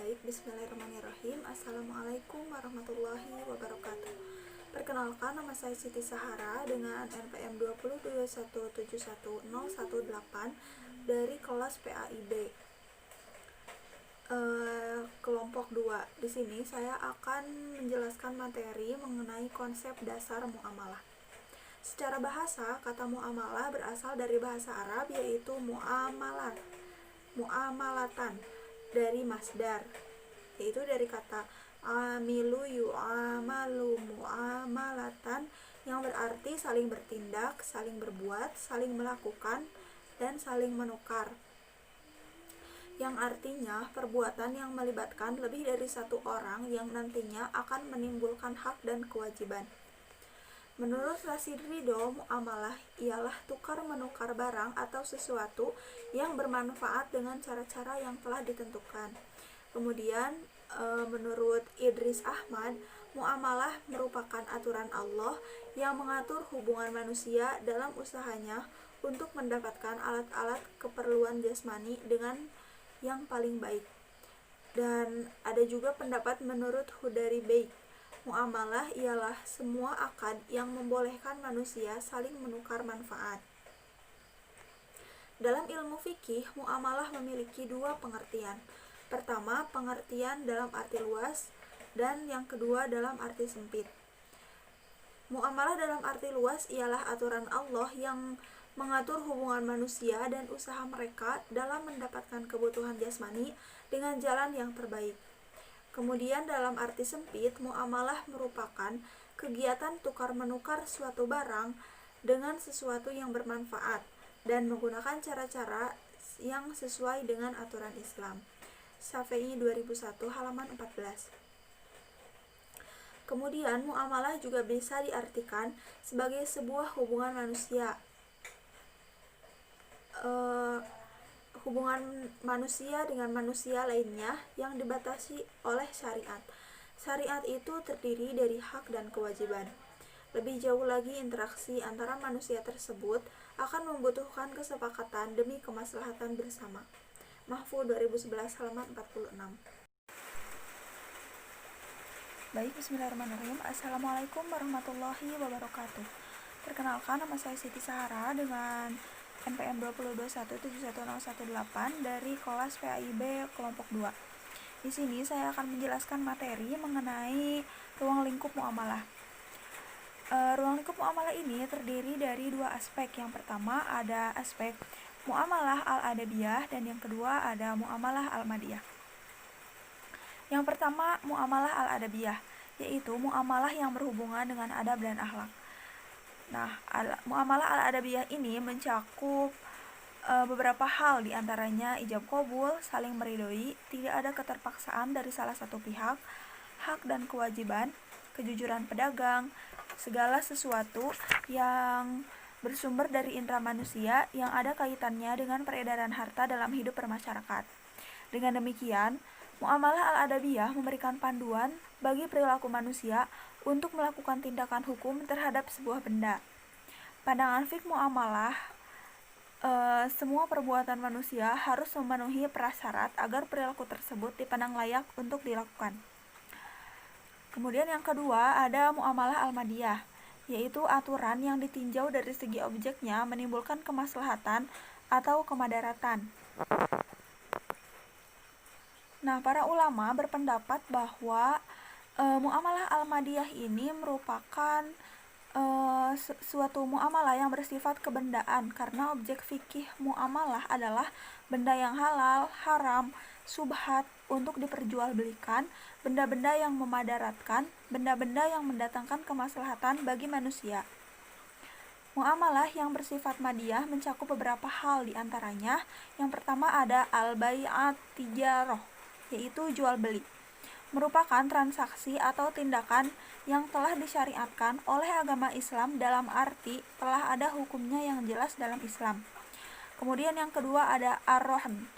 Baik, bismillahirrahmanirrahim. Assalamualaikum warahmatullahi wabarakatuh. Perkenalkan, nama saya Siti Sahara dengan NPM 2021711018 dari kelas PAIB kelompok 2. Di sini saya akan menjelaskan materi mengenai konsep dasar muamalah. Secara bahasa, kata muamalah berasal dari bahasa Arab, yaitu muamalatan, dari masdar, yaitu dari kata amilu yu'amalu muamalatan, yang berarti saling bertindak, saling berbuat, saling melakukan, dan saling menukar, yang artinya perbuatan yang melibatkan lebih dari satu orang yang nantinya akan menimbulkan hak dan kewajiban. Menurut Rashid Ridho, muamalah ialah tukar-menukar barang atau sesuatu yang bermanfaat dengan cara-cara yang telah ditentukan. Kemudian, menurut Idris Ahmad, muamalah merupakan aturan Allah yang mengatur hubungan manusia dalam usahanya untuk mendapatkan alat-alat keperluan jasmani dengan yang paling baik. Dan ada juga pendapat menurut Hudari Baik, muamalah ialah semua akad yang membolehkan manusia saling menukar manfaat. Dalam ilmu fikih, muamalah memiliki dua pengertian. Pertama, pengertian dalam arti luas, dan yang kedua dalam arti sempit. Muamalah dalam arti luas ialah aturan Allah yang mengatur hubungan manusia dan usaha mereka dalam mendapatkan kebutuhan jasmani dengan jalan yang terbaik. Kemudian dalam arti sempit, muamalah merupakan kegiatan tukar-menukar suatu barang dengan sesuatu yang bermanfaat dan menggunakan cara-cara yang sesuai dengan aturan Islam. Syafi'i 2001 halaman 14. Kemudian muamalah juga bisa diartikan sebagai sebuah hubungan manusia dengan manusia lainnya yang dibatasi oleh syariat. Syariat itu terdiri dari hak dan kewajiban. Lebih jauh lagi, interaksi antara manusia tersebut akan membutuhkan kesepakatan demi kemaslahatan bersama. Mahfud 2011 halaman 46. Baik, bismillahirrahmanirrahim. Assalamualaikum warahmatullahi wabarakatuh. Perkenalkan, nama saya Siti Sahara dengan NPM 2021711018 dari kelas PAIB kelompok 2. Di sini saya akan menjelaskan materi mengenai ruang lingkup muamalah. Ruang lingkup muamalah ini terdiri dari dua aspek. Yang pertama ada aspek muamalah al-adabiyah dan yang kedua ada muamalah al-madiyah. Yang pertama, muamalah al-adabiyah, yaitu muamalah yang berhubungan dengan adab dan akhlak. Nah, muamalah al-adabiyah ini mencakup beberapa hal, diantaranya ijab qabul, saling meridhoi, tidak ada keterpaksaan dari salah satu pihak, hak dan kewajiban, kejujuran pedagang, segala sesuatu yang bersumber dari indera manusia yang ada kaitannya dengan peredaran harta dalam hidup bermasyarakat. Dengan demikian, muamalah al-adabiyah memberikan panduan bagi perilaku manusia untuk melakukan tindakan hukum terhadap sebuah benda. Pandangan fiqh muamalah, semua perbuatan manusia harus memenuhi prasyarat agar perilaku tersebut dipandang layak untuk dilakukan. Kemudian yang kedua ada muamalah al-madiyah, yaitu aturan yang ditinjau dari segi objeknya menimbulkan kemaslahatan atau kemadaratan. Nah, para ulama berpendapat bahwa muamalah al-madiyah ini merupakan suatu muamalah yang bersifat kebendaan, karena objek fikih muamalah adalah benda yang halal, haram, subhat untuk diperjualbelikan, benda-benda yang memadaratkan, benda-benda yang mendatangkan kemaslahatan bagi manusia. Muamalah yang bersifat madiyah mencakup beberapa hal, diantaranya yang pertama ada al-bai'at tijarah, yaitu jual beli, merupakan transaksi atau tindakan yang telah disyariatkan oleh agama Islam dalam arti telah ada hukumnya yang jelas dalam Islam. Kemudian yang kedua ada ar-rahn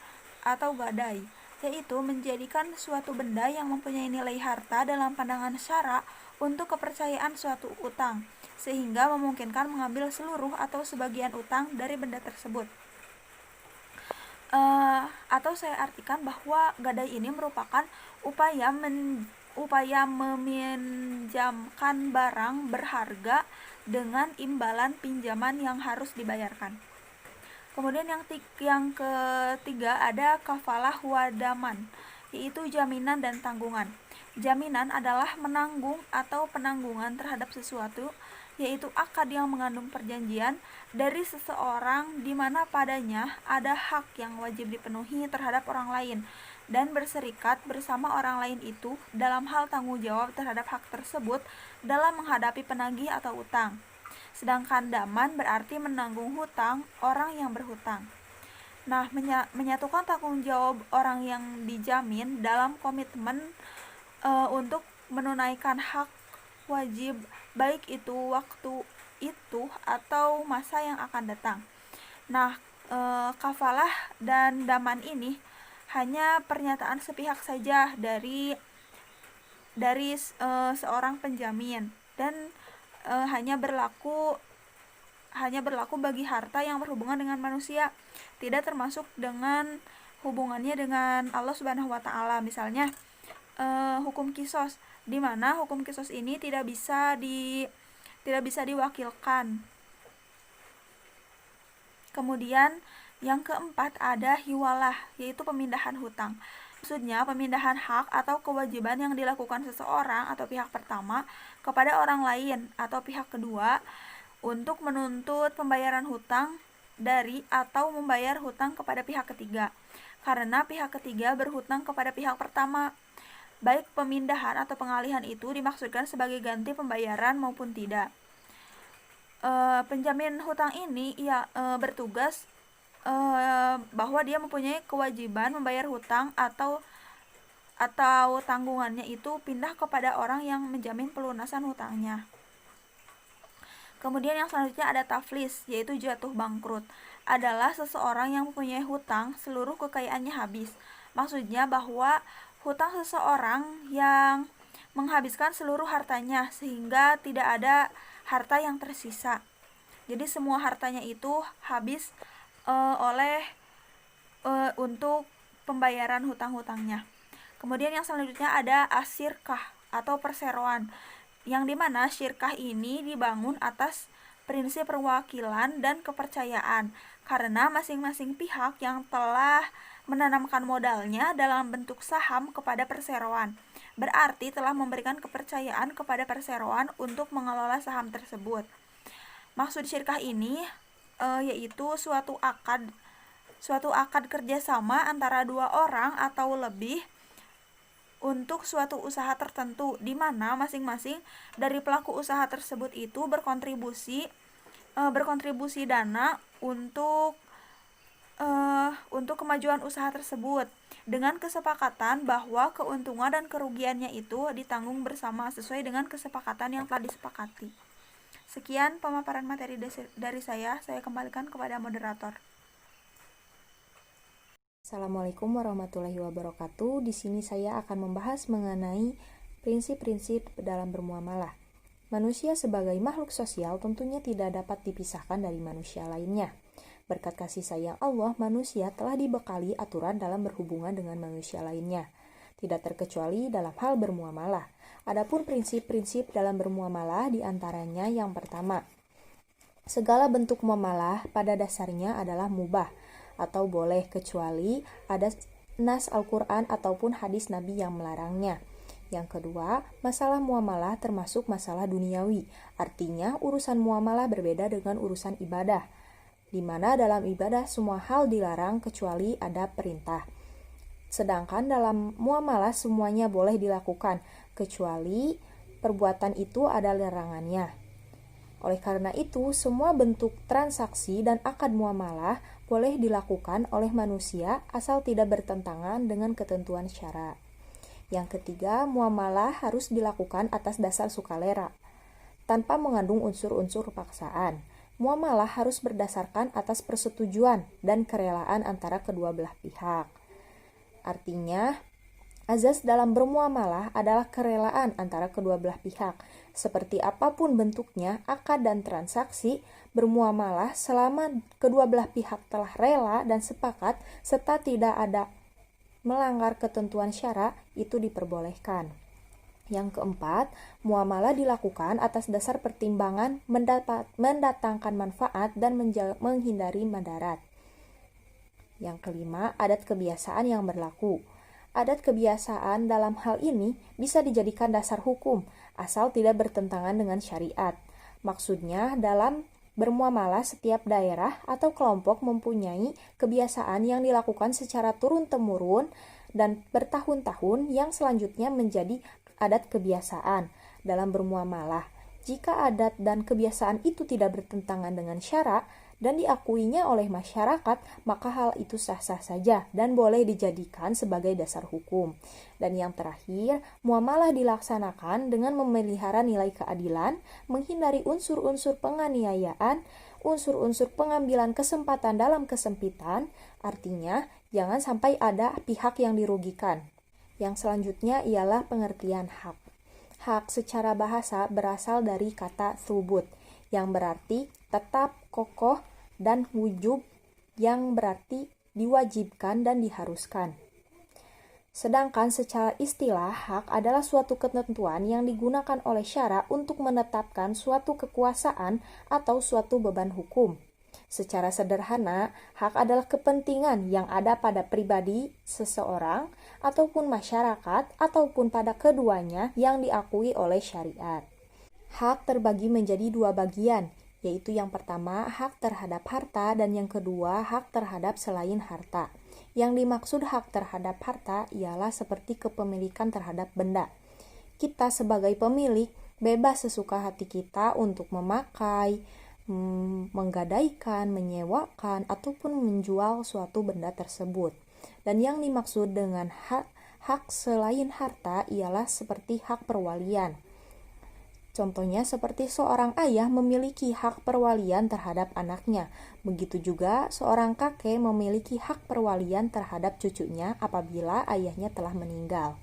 atau gadai, yaitu menjadikan suatu benda yang mempunyai nilai harta dalam pandangan syara untuk kepercayaan suatu utang, sehingga memungkinkan mengambil seluruh atau sebagian utang dari benda tersebut. Atau saya artikan bahwa gadai ini merupakan upaya meminjamkan barang berharga dengan imbalan pinjaman yang harus dibayarkan. Kemudian yang ketiga ada kafalah wadaman, yaitu jaminan dan tanggungan. Jaminan adalah menanggung atau penanggungan terhadap sesuatu, yaitu akad yang mengandung perjanjian dari seseorang di mana padanya ada hak yang wajib dipenuhi terhadap orang lain dan berserikat bersama orang lain itu dalam hal tanggung jawab terhadap hak tersebut dalam menghadapi penagih atau utang. Sedangkan daman berarti menanggung hutang orang yang berhutang. Nah, menyatukan tanggung jawab orang yang dijamin dalam komitmen untuk menunaikan hak wajib, baik itu waktu itu atau masa yang akan datang. Nah, kafalah dan daman ini hanya pernyataan sepihak saja dari seorang penjamin dan hanya berlaku bagi harta yang berhubungan dengan manusia, tidak termasuk dengan hubungannya dengan Allah Subhanahu wa taala. Misalnya hukum kisos, di mana hukum kisos ini tidak bisa diwakilkan. Kemudian yang keempat ada hiwalah, yaitu pemindahan hutang. Maksudnya pemindahan hak atau kewajiban yang dilakukan seseorang atau pihak pertama kepada orang lain atau pihak kedua untuk menuntut pembayaran hutang dari atau membayar hutang kepada pihak ketiga, karena pihak ketiga berhutang kepada pihak pertama. Baik pemindahan atau pengalihan itu dimaksudkan sebagai ganti pembayaran maupun tidak. Penjamin hutang ini bertugas bahwa dia mempunyai kewajiban membayar hutang atau tanggungannya itu pindah kepada orang yang menjamin pelunasan hutangnya. Kemudian yang selanjutnya ada taflis, yaitu jatuh bangkrut. Adalah seseorang yang mempunyai hutang seluruh kekayaannya habis. Maksudnya bahwa hutang seseorang yang menghabiskan seluruh hartanya sehingga tidak ada harta yang tersisa. Jadi semua hartanya itu habis untuk pembayaran hutang-hutangnya. Kemudian yang selanjutnya ada asyirkah atau perseroan, yang dimana syirkah ini dibangun atas prinsip perwakilan dan kepercayaan, karena masing-masing pihak yang telah menanamkan modalnya dalam bentuk saham kepada perseroan, berarti telah memberikan kepercayaan kepada perseroan untuk mengelola saham tersebut. Maksud syirkah ini yaitu suatu akad kerjasama antara dua orang atau lebih untuk suatu usaha tertentu, di mana masing-masing dari pelaku usaha tersebut itu berkontribusi dana untuk kemajuan usaha tersebut, dengan kesepakatan bahwa keuntungan dan kerugiannya itu ditanggung bersama sesuai dengan kesepakatan yang telah disepakati. Sekian pemaparan materi dari saya kembalikan kepada moderator. Assalamualaikum warahmatullahi wabarakatuh. Di sini saya akan membahas mengenai prinsip-prinsip dalam bermuamalah. Manusia sebagai makhluk sosial tentunya tidak dapat dipisahkan dari manusia lainnya. Berkat kasih sayang Allah, manusia telah dibekali aturan dalam berhubungan dengan manusia lainnya, tidak terkecuali dalam hal bermuamalah. Adapun prinsip-prinsip dalam bermuamalah diantaranya yang pertama, segala bentuk muamalah pada dasarnya adalah mubah atau boleh, kecuali ada nas Al-Quran ataupun hadis Nabi yang melarangnya. Yang kedua, masalah muamalah termasuk masalah duniawi, artinya urusan muamalah berbeda dengan urusan ibadah, di mana dalam ibadah semua hal dilarang kecuali ada perintah. Sedangkan dalam muamalah semuanya boleh dilakukan, kecuali perbuatan itu ada larangannya. Oleh karena itu, semua bentuk transaksi dan akad muamalah boleh dilakukan oleh manusia asal tidak bertentangan dengan ketentuan syara. Yang ketiga, muamalah harus dilakukan atas dasar sukarela, tanpa mengandung unsur-unsur paksaan. Muamalah harus berdasarkan atas persetujuan dan kerelaan antara kedua belah pihak. Artinya, Azas dalam bermuamalah adalah kerelaan antara kedua belah pihak. Seperti apapun bentuknya, akad dan transaksi bermuamalah selama kedua belah pihak telah rela dan sepakat serta tidak ada melanggar ketentuan syara, itu diperbolehkan. Yang keempat, muamalah dilakukan atas dasar pertimbangan mendatangkan manfaat dan menghindari madarat. Yang kelima, adat kebiasaan yang berlaku. Adat kebiasaan dalam hal ini bisa dijadikan dasar hukum, asal tidak bertentangan dengan syariat. Maksudnya, dalam bermuamalah setiap daerah atau kelompok mempunyai kebiasaan yang dilakukan secara turun-temurun dan bertahun-tahun yang selanjutnya menjadi adat kebiasaan dalam bermuamalah. Jika adat dan kebiasaan itu tidak bertentangan dengan syara dan diakuinya oleh masyarakat, maka hal itu sah-sah saja dan boleh dijadikan sebagai dasar hukum. Dan yang terakhir, muamalah dilaksanakan dengan memelihara nilai keadilan, menghindari unsur-unsur penganiayaan, unsur-unsur pengambilan kesempatan dalam kesempitan, artinya jangan sampai ada pihak yang dirugikan. Yang selanjutnya ialah pengertian hak. Hak secara bahasa berasal dari kata thubut, yang berarti tetap, kokoh, dan wujub, yang berarti diwajibkan dan diharuskan. Sedangkan secara istilah, hak adalah suatu ketentuan yang digunakan oleh syara untuk menetapkan suatu kekuasaan atau suatu beban hukum. Secara sederhana, hak adalah kepentingan yang ada pada pribadi seseorang ataupun masyarakat ataupun pada keduanya yang diakui oleh syariat. Hak terbagi menjadi dua bagian, yaitu yang pertama hak terhadap harta dan yang kedua hak terhadap selain harta. Yang dimaksud hak terhadap harta ialah seperti kepemilikan terhadap benda. Kita sebagai pemilik bebas sesuka hati kita untuk memakai, menggadaikan, menyewakan, ataupun menjual suatu benda tersebut. Dan yang dimaksud dengan hak selain harta ialah seperti hak perwalian. Contohnya seperti seorang ayah memiliki hak perwalian terhadap anaknya. Begitu juga seorang kakek memiliki hak perwalian terhadap cucunya apabila ayahnya telah meninggal.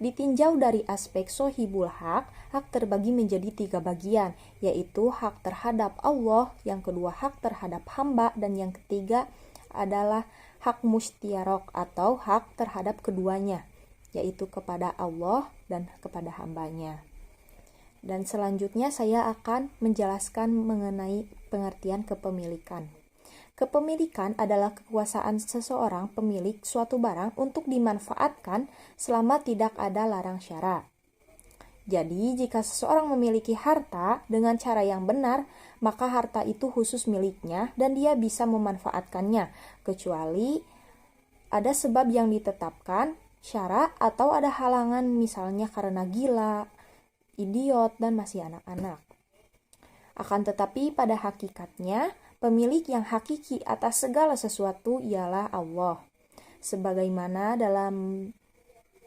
Ditinjau dari aspek sohibul hak, hak terbagi menjadi 3 bagian, yaitu hak terhadap Allah, yang kedua hak terhadap hamba, dan yang ketiga adalah hak mustiarok atau hak terhadap keduanya, yaitu kepada Allah dan kepada hambanya. Dan selanjutnya saya akan menjelaskan mengenai pengertian kepemilikan. Kepemilikan adalah kekuasaan seseorang pemilik suatu barang untuk dimanfaatkan selama tidak ada larang syara. Jadi, jika seseorang memiliki harta dengan cara yang benar, maka harta itu khusus miliknya dan dia bisa memanfaatkannya, kecuali ada sebab yang ditetapkan syara atau ada halangan misalnya karena gila, idiot, dan masih anak-anak. Akan tetapi pada hakikatnya, pemilik yang hakiki atas segala sesuatu ialah Allah. Sebagaimana dalam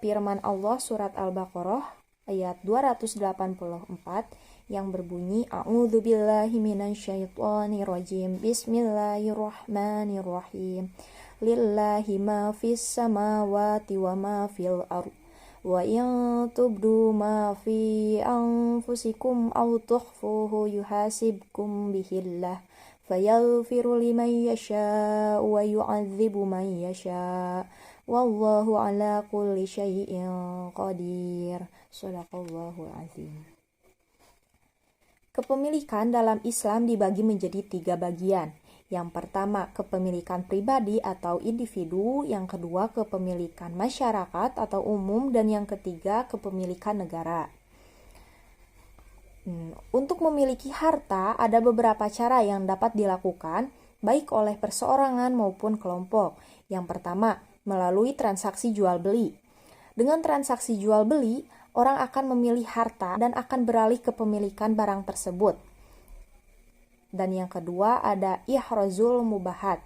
firman Allah surat Al-Baqarah ayat 284 yang berbunyi A'udzubillahi minasyaitonirrajim. Bismillahirrahmanirrahim. Lillahi ma fis samawati wa ma fil ardh. Wa in tubdu ma fi anfusikum aw tukhfuhu yuhasibkum bihillah. Fayaghfiru liman yasha wa yu'adzibu man yasha. Wallahu ala kulli syai'in qadir. Shadaqallahul azim. Kepemilikan dalam Islam dibagi menjadi 3 bagian. Yang pertama, kepemilikan pribadi atau individu, yang kedua, kepemilikan masyarakat atau umum, dan yang ketiga, kepemilikan negara. Untuk memiliki harta, ada beberapa cara yang dapat dilakukan, baik oleh perseorangan maupun kelompok. Yang pertama, melalui transaksi jual-beli. Dengan transaksi jual-beli, orang akan memilih harta dan akan beralih kepemilikan barang tersebut. Dan yang kedua ada ihrazul mubahat,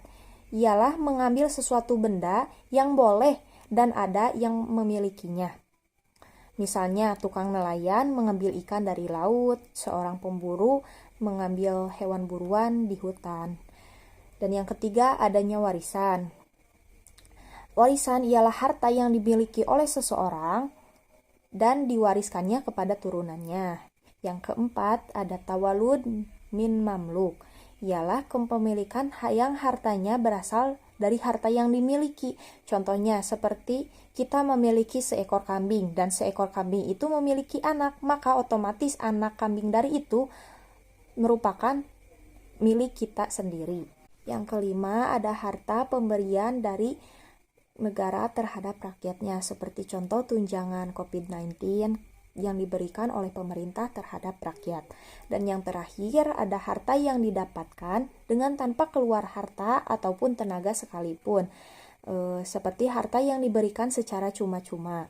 ialah mengambil sesuatu benda yang boleh dan ada yang memilikinya. Misalnya tukang nelayan mengambil ikan dari laut, seorang pemburu mengambil hewan buruan di hutan. Dan yang ketiga adanya warisan. Warisan ialah harta yang dimiliki oleh seseorang dan diwariskannya kepada turunannya. Yang keempat, ada tawalud min mamluk, ialah kepemilikan yang hartanya berasal dari harta yang dimiliki. Contohnya seperti kita memiliki seekor kambing dan seekor kambing itu memiliki anak, maka otomatis anak kambing dari itu merupakan milik kita sendiri. Yang kelima, ada harta pemberian dari negara terhadap rakyatnya, seperti contoh tunjangan COVID-19 yang diberikan oleh pemerintah terhadap rakyat. Dan yang terakhir, ada harta yang didapatkan dengan tanpa keluar harta ataupun tenaga sekalipun, seperti harta yang diberikan secara cuma-cuma.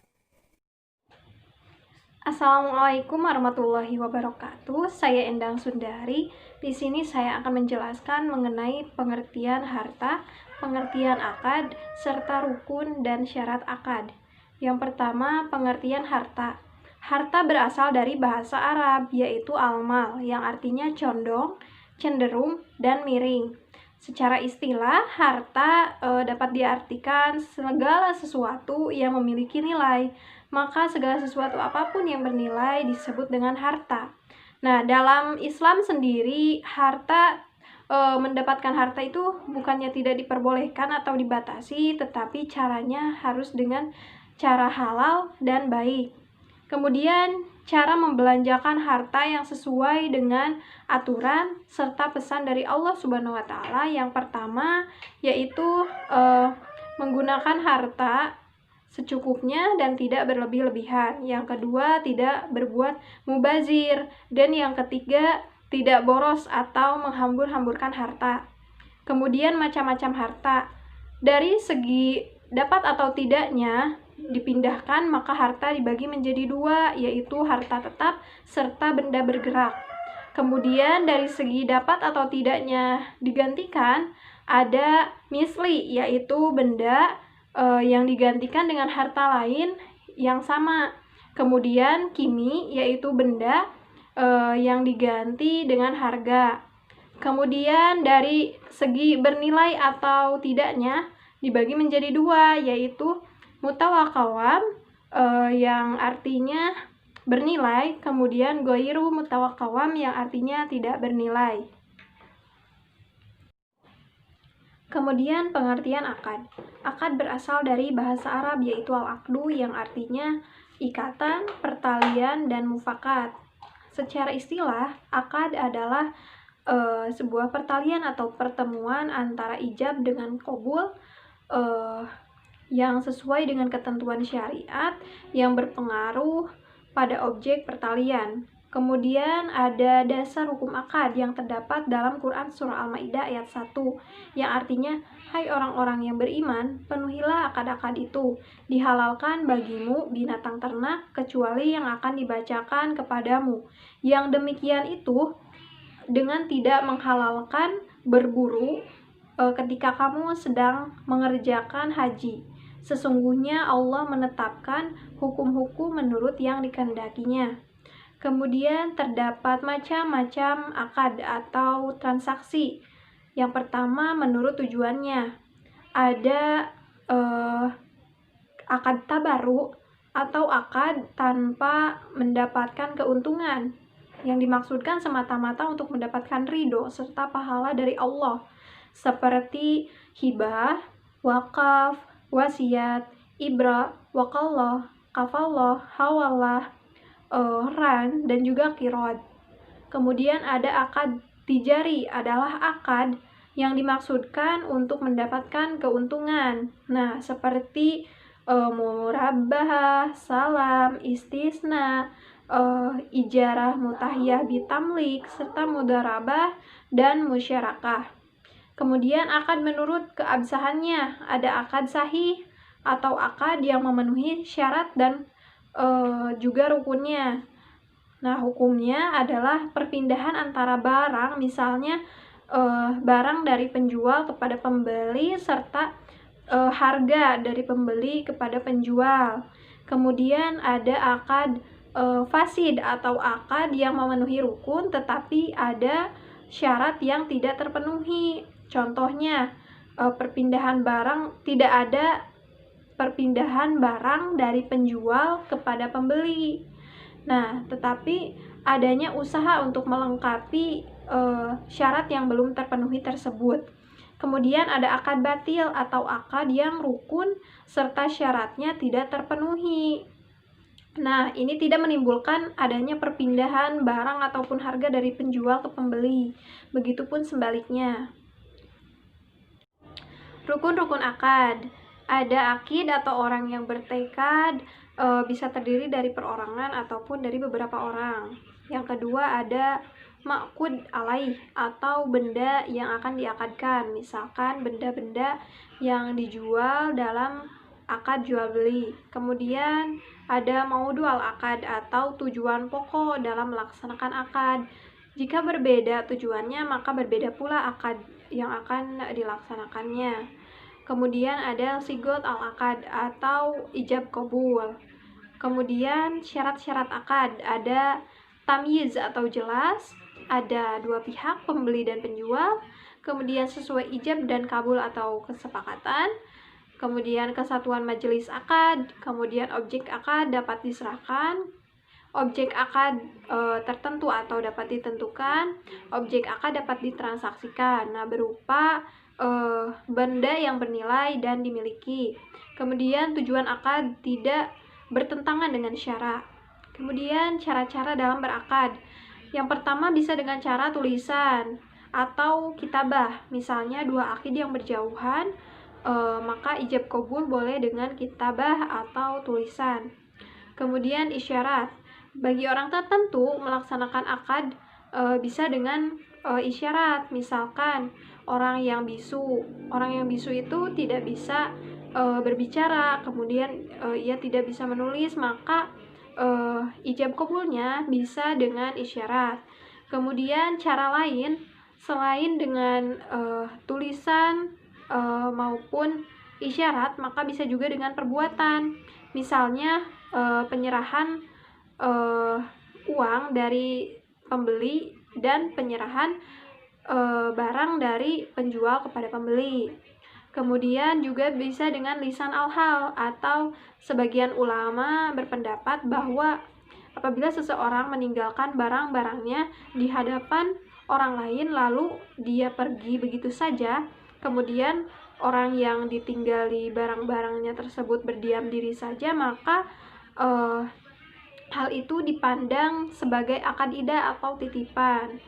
Assalamualaikum warahmatullahi wabarakatuh. Saya Endang Sundari. Di sini saya akan menjelaskan mengenai pengertian harta, pengertian akad, serta rukun dan syarat akad. Yang pertama, pengertian harta. Harta berasal dari bahasa Arab, yaitu al-mal, yang artinya condong, cenderung, dan miring. Secara istilah, harta dapat diartikan segala sesuatu yang memiliki nilai. Maka segala sesuatu apapun yang bernilai disebut dengan harta. Nah, dalam Islam sendiri, mendapatkan harta itu bukannya tidak diperbolehkan atau dibatasi, tetapi caranya harus dengan cara halal dan baik. Kemudian, cara membelanjakan harta yang sesuai dengan aturan serta pesan dari Allah Subhanahu wa Ta'ala. Yang pertama yaitu menggunakan harta secukupnya dan tidak berlebih-lebihan. Yang kedua, tidak berbuat mubazir. Dan yang ketiga, tidak boros atau menghambur-hamburkan harta. Kemudian macam-macam harta. Dari segi dapat atau tidaknya dipindahkan, maka harta dibagi menjadi dua, yaitu harta tetap serta benda bergerak. Kemudian dari segi dapat atau tidaknya digantikan, ada misli, yaitu benda yang digantikan dengan harta lain yang sama. Kemudian kimi, yaitu benda yang diganti dengan harga. Kemudian dari segi bernilai atau tidaknya dibagi menjadi dua, yaitu mutawakawam yang artinya bernilai, kemudian goiru mutawakawam yang artinya tidak bernilai. Kemudian pengertian akad. Akad berasal dari bahasa Arab, yaitu al-aqdu yang artinya ikatan, pertalian, dan mufakat. Secara istilah, akad adalah sebuah pertalian atau pertemuan antara ijab dengan qabul yang sesuai dengan ketentuan syariat yang berpengaruh pada objek pertalian. Kemudian ada dasar hukum akad yang terdapat dalam Quran Surah Al-Ma'idah ayat 1, yang artinya, hai orang-orang yang beriman, penuhilah akad-akad itu. Dihalalkan bagimu binatang ternak, kecuali yang akan dibacakan kepadamu. Yang demikian itu dengan tidak menghalalkan berburu ketika kamu sedang mengerjakan haji. Sesungguhnya Allah menetapkan hukum-hukum menurut yang dikehendakinya. Kemudian terdapat macam-macam akad atau transaksi. Yang pertama menurut tujuannya. Ada akad tabaru atau akad tanpa mendapatkan keuntungan, yang dimaksudkan semata-mata untuk mendapatkan ridho serta pahala dari Allah, seperti hibah, wakaf, wasiat, ibra, wakallah, kafallah, hawallah, ran, dan juga kirod. Kemudian ada akad tijari, adalah akad yang dimaksudkan untuk mendapatkan keuntungan. Nah, seperti murabbah, salam, istisna, ijarah mutahiyah bitamlik, serta mudarabah dan musyarakah. Kemudian akad menurut keabsahannya, ada akad sahih atau akad yang memenuhi syarat dan juga rukunnya. Nah, hukumnya adalah perpindahan antara barang, misalnya barang dari penjual kepada pembeli, serta harga dari pembeli kepada penjual. Kemudian ada akad fasid atau akad yang memenuhi rukun tetapi ada syarat yang tidak terpenuhi. Contohnya perpindahan barang, tidak ada perpindahan barang dari penjual kepada pembeli. Nah, tetapi adanya usaha untuk melengkapi syarat yang belum terpenuhi tersebut. Kemudian ada akad batil atau akad yang rukun serta syaratnya tidak terpenuhi. Nah, ini tidak menimbulkan adanya perpindahan barang ataupun harga dari penjual ke pembeli. Begitupun sebaliknya. Rukun-rukun akad. Ada akid atau orang yang bertekad, bisa terdiri dari perorangan ataupun dari beberapa orang. Yang kedua ada ma'qud alaih atau benda yang akan diakadkan. Misalkan benda-benda yang dijual dalam akad jual beli. Kemudian ada maudu'al akad atau tujuan pokok dalam melaksanakan akad. Jika berbeda tujuannya, maka berbeda pula akad yang akan dilaksanakannya. Kemudian ada sigot al-akad atau ijab qabul. Kemudian syarat-syarat akad ada tamyiz atau jelas, ada dua pihak pembeli dan penjual, kemudian sesuai ijab dan kabul atau kesepakatan, kemudian kesatuan majelis akad, kemudian objek akad dapat diserahkan, objek akad tertentu atau dapat ditentukan, objek akad dapat ditransaksikan. Nah, berupa benda yang bernilai dan dimiliki. Kemudian tujuan akad tidak bertentangan dengan syara. Kemudian cara-cara dalam berakad. Yang pertama bisa dengan cara tulisan atau kitabah. Misalnya dua akid yang berjauhan, maka ijab qabul boleh dengan kitabah atau tulisan. Kemudian isyarat. Bagi orang tertentu melaksanakan akad bisa dengan isyarat. Misalkan orang yang bisu itu tidak bisa berbicara, kemudian ia tidak bisa menulis, maka ijab qabulnya bisa dengan isyarat. Kemudian cara lain selain dengan tulisan maupun isyarat, maka bisa juga dengan perbuatan. Misalnya penyerahan uang dari pembeli dan penyerahan barang dari penjual kepada pembeli. Kemudian juga bisa dengan lisan al-hal atau sebagian ulama berpendapat bahwa apabila seseorang meninggalkan barang-barangnya di hadapan orang lain lalu dia pergi begitu saja, kemudian orang yang ditinggali barang-barangnya tersebut berdiam diri saja, maka hal itu dipandang sebagai akad idah atau titipan.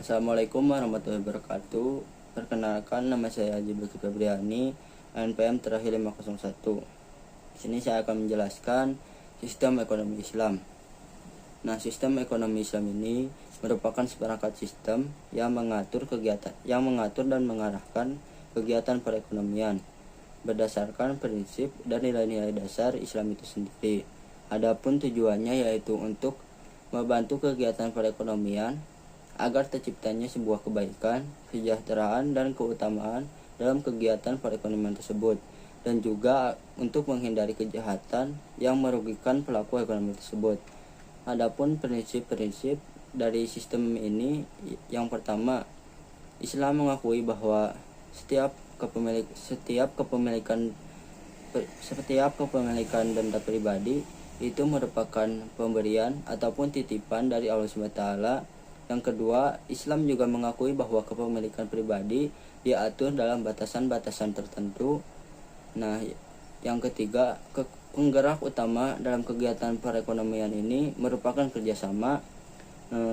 Assalamualaikum warahmatullahi wabarakatuh. Perkenalkan, nama saya Haji Basuki Febriani, NPM terakhir 501. Di sini saya akan menjelaskan sistem ekonomi Islam. Nah, sistem ekonomi Islam ini merupakan seperangkat sistem yang mengatur dan mengarahkan kegiatan perekonomian berdasarkan prinsip dan nilai-nilai dasar Islam itu sendiri. Adapun tujuannya yaitu untuk membantu kegiatan perekonomian agar terciptanya sebuah kebaikan, kesejahteraan, dan keutamaan dalam kegiatan perekonomian tersebut, dan juga untuk menghindari kejahatan yang merugikan pelaku ekonomi tersebut. Adapun prinsip-prinsip dari sistem ini, yang pertama, Islam mengakui bahwa setiap kepemilikan benda pribadi itu merupakan pemberian ataupun titipan dari Allah SWT. Yang kedua, Islam juga mengakui bahwa kepemilikan pribadi diatur dalam batasan-batasan tertentu. Nah, yang ketiga, penggerak utama dalam kegiatan perekonomian ini merupakan kerjasama.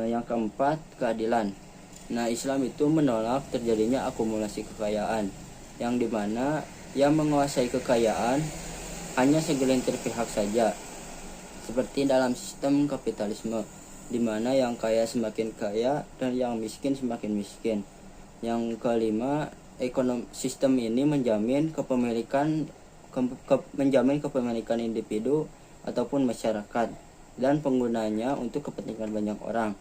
Yang keempat, keadilan. Nah, Islam itu menolak terjadinya akumulasi kekayaan, yang dimana yang menguasai kekayaan hanya segelintir pihak saja, seperti dalam sistem kapitalisme, di mana yang kaya semakin kaya dan yang miskin semakin miskin. Yang kelima, sistem ini menjamin kepemilikan individu ataupun masyarakat dan penggunanya untuk kepentingan banyak orang.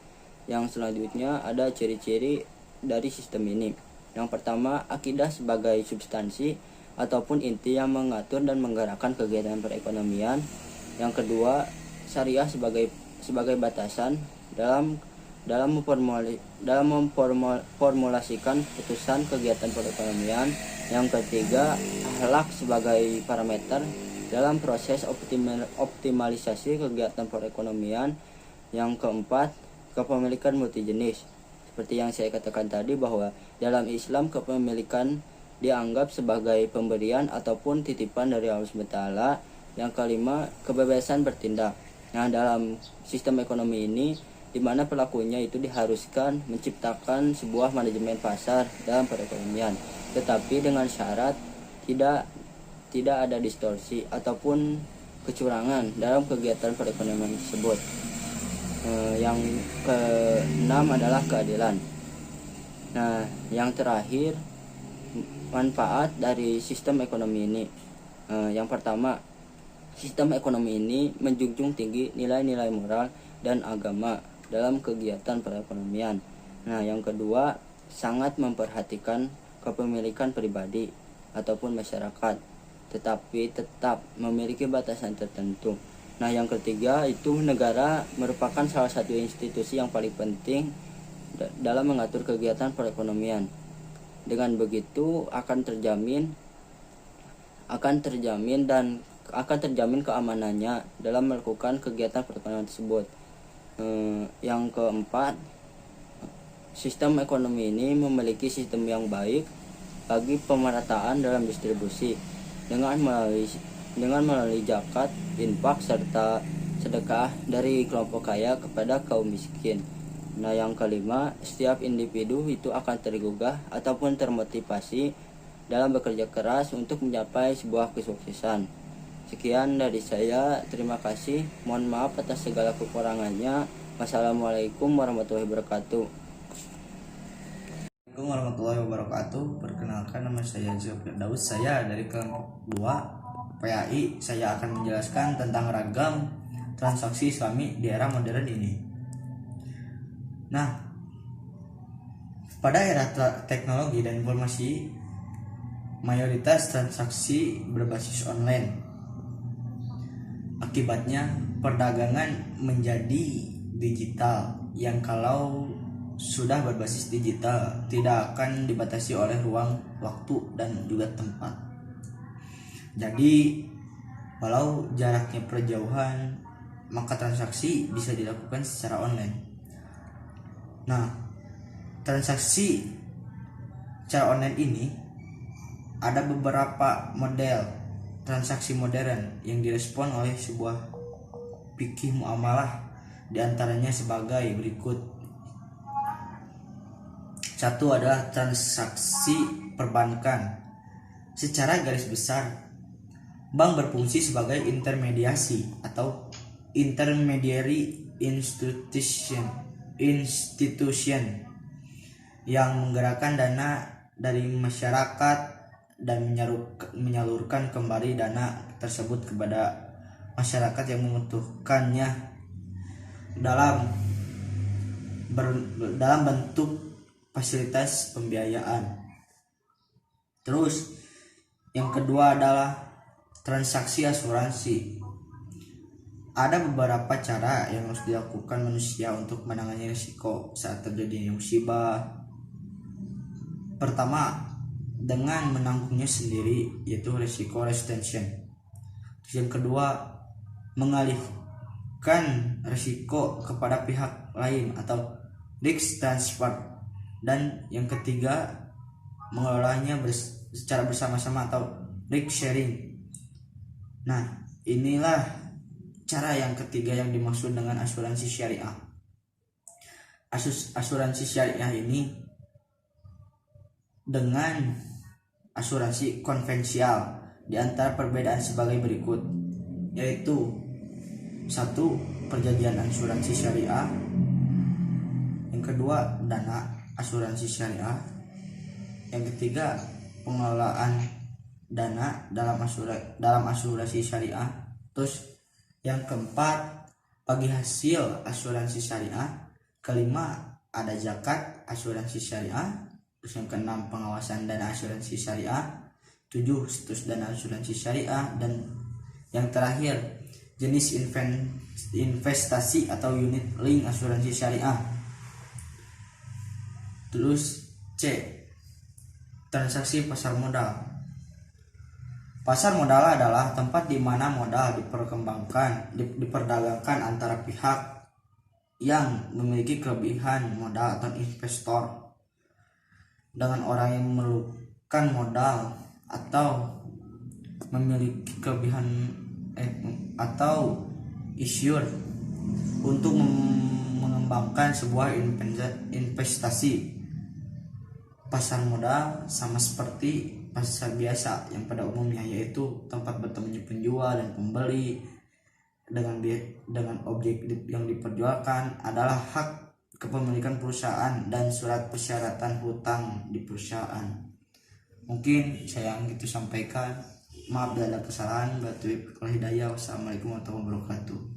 Yang selanjutnya ada ciri-ciri dari sistem ini. Yang pertama, akidah sebagai substansi ataupun inti yang mengatur dan menggerakkan kegiatan perekonomian. Yang kedua, syariah sebagai batasan dalam dalam memformulasikan putusan kegiatan perekonomian. Yang ketiga, akhlak sebagai parameter dalam proses optimalisasi kegiatan perekonomian. Yang keempat, kepemilikan multijenis. Seperti yang saya katakan tadi bahwa dalam Islam kepemilikan dianggap sebagai pemberian ataupun titipan dari Allah SWT. Yang kelima, kebebasan bertindak. Nah, dalam sistem ekonomi ini di mana pelakunya itu diharuskan menciptakan sebuah manajemen pasar dalam perekonomian, tetapi dengan syarat tidak ada distorsi ataupun kecurangan dalam kegiatan perekonomian tersebut. Yang keenam adalah keadilan. Nah, yang terakhir, manfaat dari sistem ekonomi ini. Yang pertama, sistem ekonomi ini menjunjung tinggi nilai-nilai moral dan agama dalam kegiatan perekonomian. Nah, yang kedua, sangat memperhatikan kepemilikan pribadi ataupun masyarakat, tetapi tetap memiliki batasan tertentu. Nah, yang ketiga itu negara merupakan salah satu institusi yang paling penting dalam mengatur kegiatan perekonomian. Dengan begitu akan terjamin keamanannya dalam melakukan kegiatan perekonomian tersebut. Yang keempat, sistem ekonomi ini memiliki sistem yang baik bagi pemerataan dalam distribusi dengan melalui zakat, infak serta sedekah dari kelompok kaya kepada kaum miskin. Nah, yang kelima, setiap individu itu akan tergugah ataupun termotivasi dalam bekerja keras untuk mencapai sebuah kesuksesan. Sekian dari saya, terima kasih. Mohon maaf atas segala kekurangannya. Wassalamualaikum warahmatullahi wabarakatuh. Assalamualaikum warahmatullahi wabarakatuh. Perkenalkan, nama saya Firdaus. Saya dari kelompok 2 PAI. Saya akan menjelaskan tentang ragam transaksi Islami di era modern ini. Nah, pada era teknologi dan informasi, mayoritas transaksi berbasis online. Akibatnya, perdagangan menjadi digital yang kalau sudah berbasis digital tidak akan dibatasi oleh ruang, waktu, dan juga tempat. Jadi, walau jaraknya perjauhan, maka transaksi bisa dilakukan secara online. Nah, transaksi secara online ini ada beberapa model transaksi modern yang direspon oleh sebuah fikih muamalah, diantaranya sebagai berikut. Satu adalah transaksi perbankan. Secara garis besar, bank berfungsi sebagai intermediasi atau intermediary institution yang menggerakkan dana dari masyarakat dan menyalurkan kembali dana tersebut kepada masyarakat yang membutuhkannya dalam bentuk fasilitas pembiayaan. Terus yang kedua adalah transaksi asuransi. Ada beberapa cara yang harus dilakukan manusia untuk menangani risiko saat terjadinya musibah. Pertama, dengan menanggungnya sendiri, yaitu risiko retention. Yang kedua, mengalihkan risiko kepada pihak lain atau risk transfer. Dan yang ketiga, mengelolanya secara bersama-sama atau risk sharing. Nah, inilah cara yang ketiga yang dimaksud dengan asuransi syariah. Asuransi syariah ini dengan asuransi konvensional di antara perbedaan sebagai berikut, yaitu satu, perjanjian asuransi syariah. Yang kedua, dana asuransi syariah. Yang ketiga, pengelolaan dana dalam asuransi syariah. Terus yang keempat, bagi hasil asuransi syariah. Kelima, ada zakat asuransi syariah. Terus yang keenam, pengawasan dana asuransi syariah. 7, status dana asuransi syariah. Dan yang terakhir, jenis investasi atau unit link asuransi syariah. Terus C. Transaksi pasar modal. Pasar modal adalah tempat di mana modal diperdagangkan antara pihak yang memiliki kelebihan modal atau investor dengan orang yang memerlukan modal atau memiliki kelebihan atau issuer untuk mengembangkan sebuah investasi. Pasar modal sama seperti pasar biasa yang pada umumnya, yaitu tempat bertemunya penjual dan pembeli. Dengan objek yang diperjualkan adalah hak kepemilikan perusahaan dan surat persyaratan hutang di perusahaan. Mungkin saya yang itu sampaikan. Maaf bila ada kesalahan. Wassalamualaikum warahmatullahi wabarakatuh.